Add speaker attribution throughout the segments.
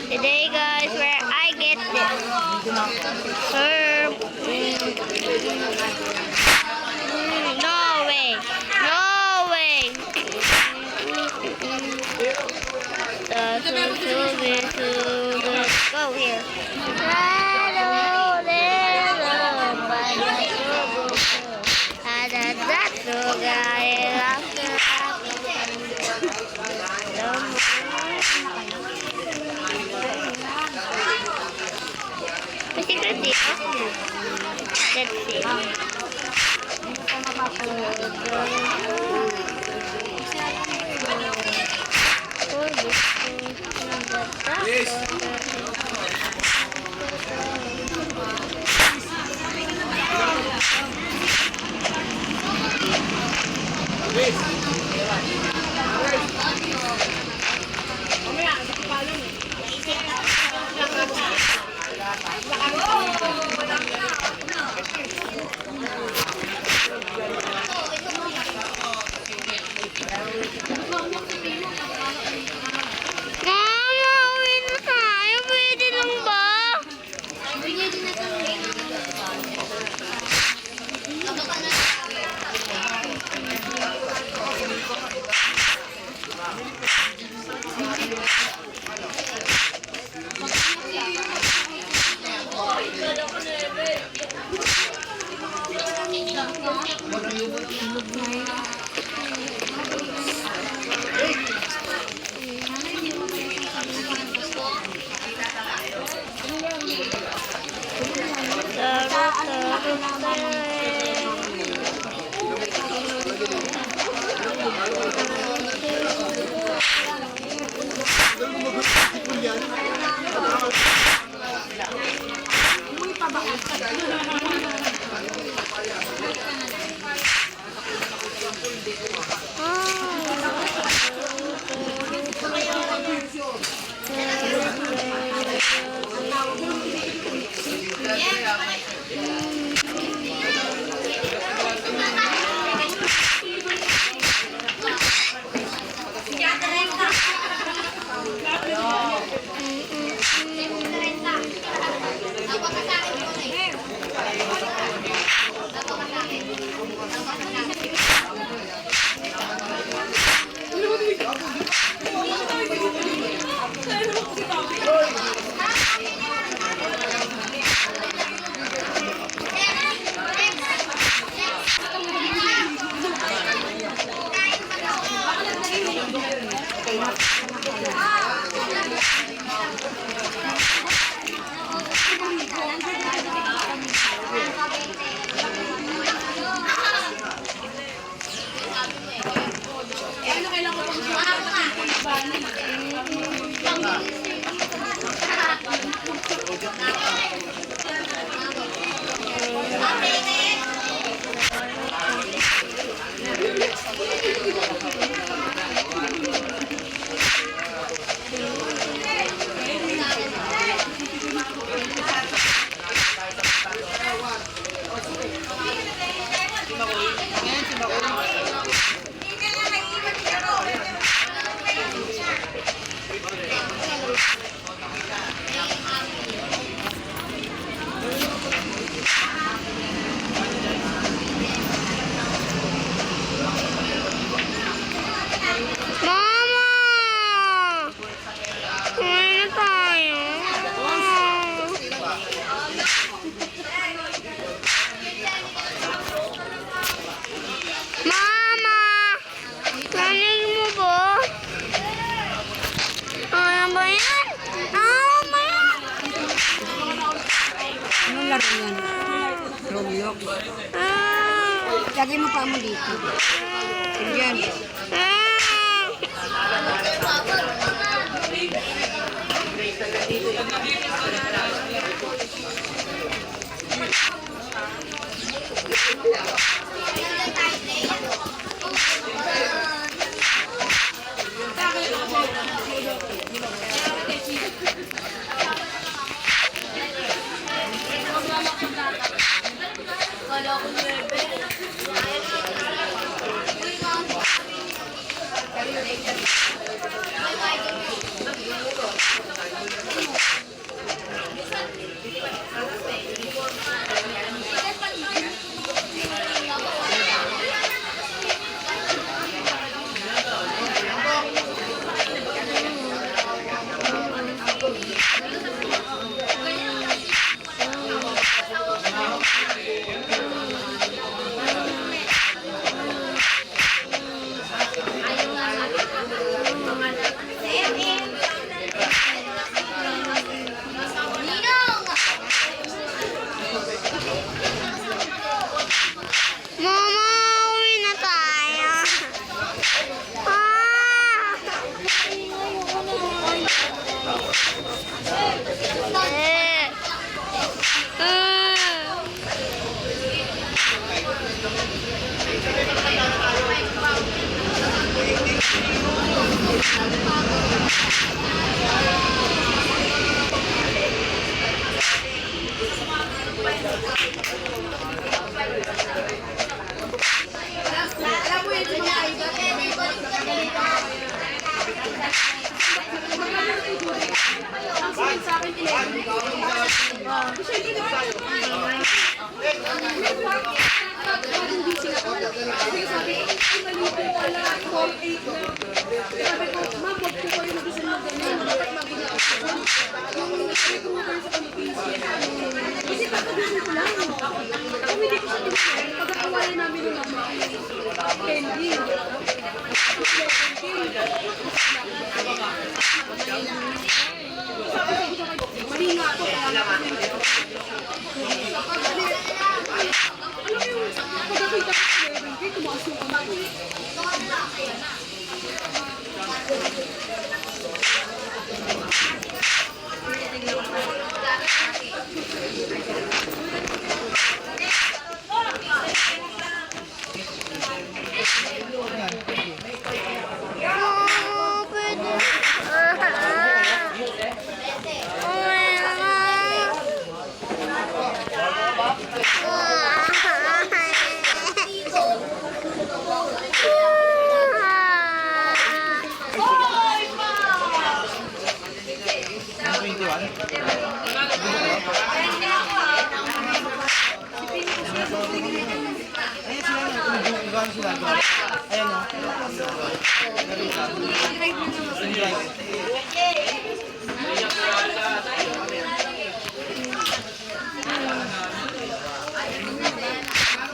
Speaker 1: Today guys, where I get this herb. No way. No way. Go here. May secret dito? Let's see.
Speaker 2: Lagay mo pa mo dito. Diyan.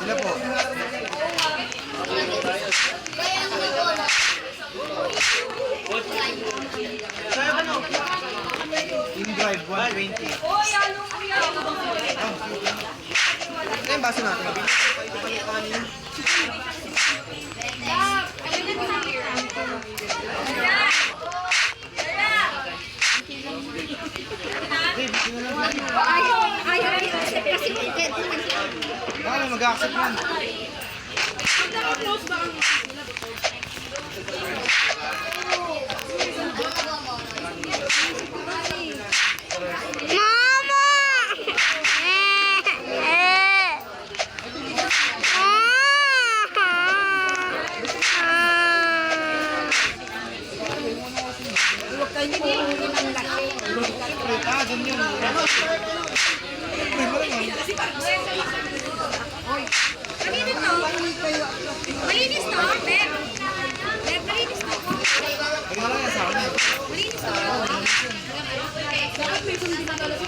Speaker 3: Sila po. In drive, 120. Ito yung baso natin. Baka mag-accept man.
Speaker 1: Mama!
Speaker 3: Ganyan.
Speaker 2: Malinis to, Beb. Beb, malinis to.
Speaker 3: Pagkala lang sa akin.
Speaker 2: Malinis to. Dapat may sundin na talaga.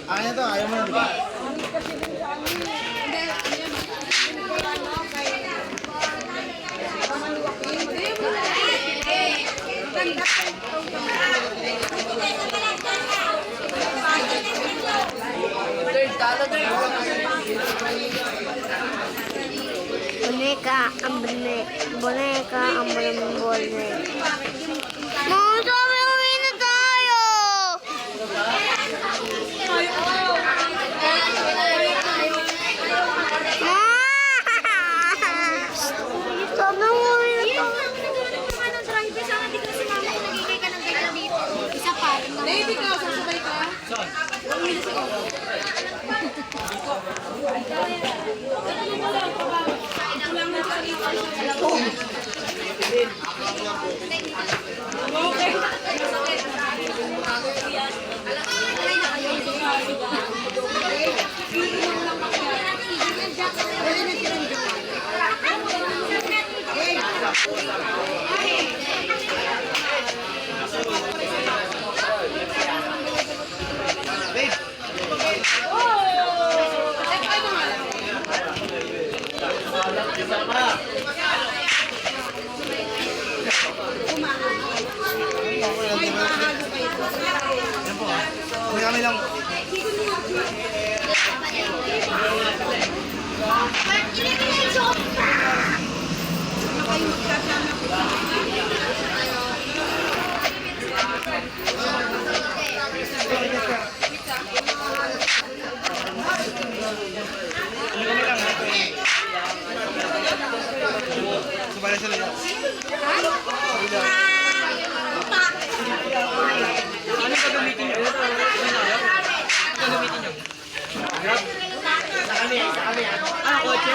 Speaker 3: Akin na to, ayaw mo na, di ba?
Speaker 2: Ganda.
Speaker 1: Boneka, ang boneka. Mom, sabi uwi na tayo! Sabi uwi na tayo.
Speaker 2: Baby ka, sasabay ka?
Speaker 3: Yan po ah. Kami lang. Subali sa lalo. Ano gagamitin niyo? Gagamitin niyo? Sa kami. Ano, kotse?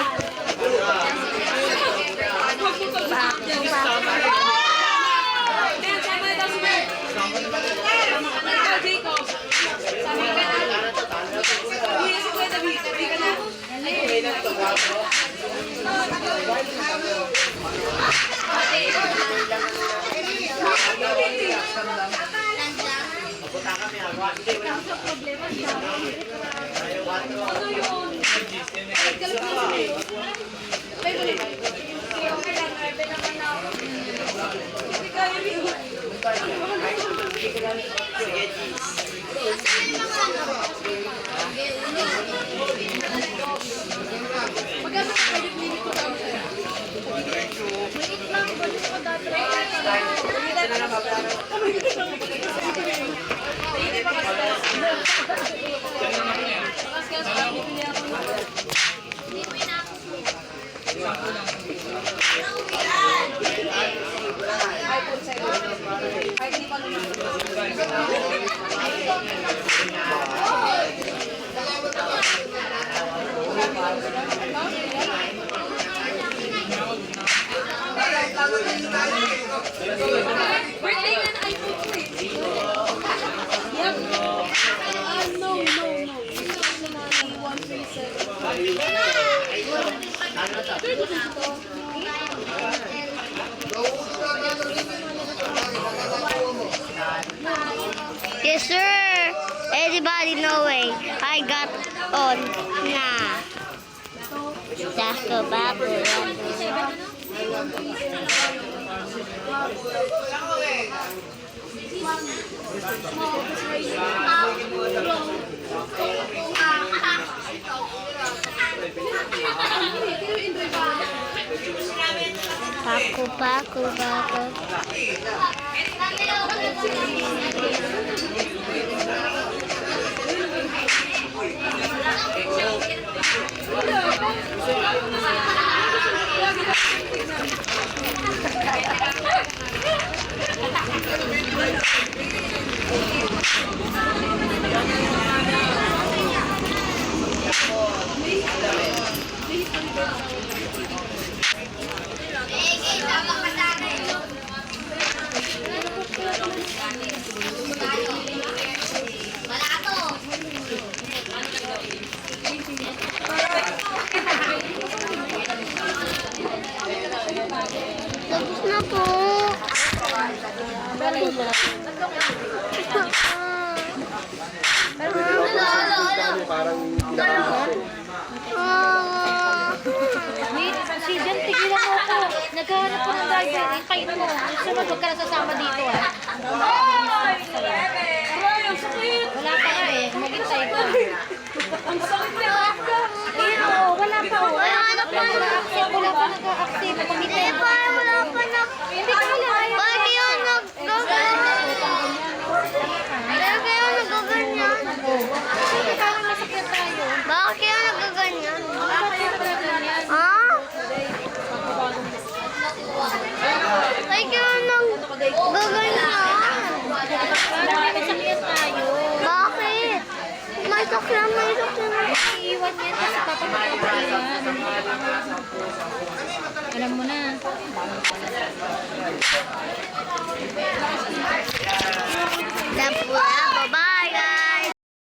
Speaker 2: Birthday na na iPhone 3. Yep. No. Ito ang nanay, 137.
Speaker 1: Yes, sir. Everybody know way. I got on na. Just go back. Paku. Tapos na po.
Speaker 2: Si Jen, tigilan mo ako. Naghahanap ko ng driver. Kayo mo. Sunod, huwag ka na sasama dito ah. Wala pa nga eh. Maghintay ka. Ang sakit na ako. Ayun o, wala pa o. Wala pa nag-accept. hindi mo kumita.
Speaker 1: Hindi pa, wala pa na.
Speaker 2: Hindi ka malaya.
Speaker 1: Bakit kayo naggaganyan? Bakit kayo naggaganyan?
Speaker 2: Hindi ka lang masakyan tayo.
Speaker 1: Bakit kayo naggaganyan?
Speaker 2: Bakit ka nagganyan?
Speaker 1: Ha? Bakit kayo naggaganyan?
Speaker 2: Bakit sakyan tayo?
Speaker 1: Bakit? May sakyan, may sakyan.
Speaker 2: Iiwan yan kasi papapapaiwan. Alam mo na.